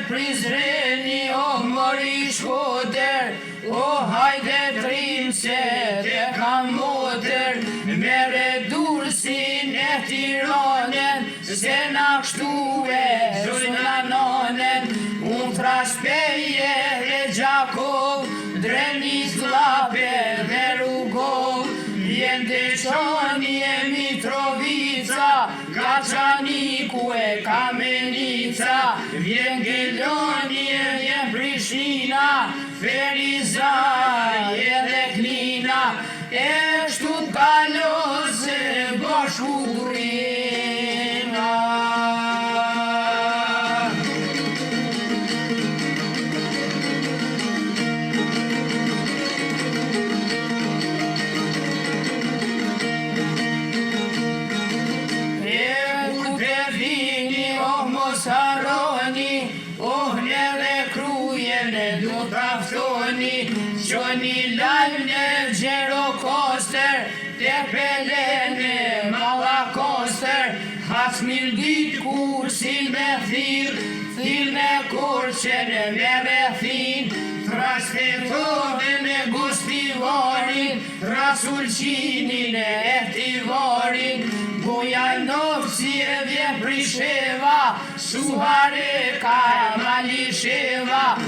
Prizreni, o mori shkoder, o hajde trim se te kam moder, mere dursin e Tiranen, se na kështue zona nanen, unë traspeje e Gjakov, dreni zlape dhe rugov, vjen Deçani e Mitrovica, Kaçaniku e Kamenica, vjen Geloni e vjen Prishtina, Ferizaj edhe Knina, e shtu t'kalos e bashkurina. Oh, neve krujene du t'aftoni, qoni lajne Gjerokoster, te pelene Malakoster, hasmil dit kursin me thil me kurqene me rethin, traspetove me gustivarin, trasulqinin e etivarin, Bujanovci e vje Prisheva, Suhareka e Malisheva,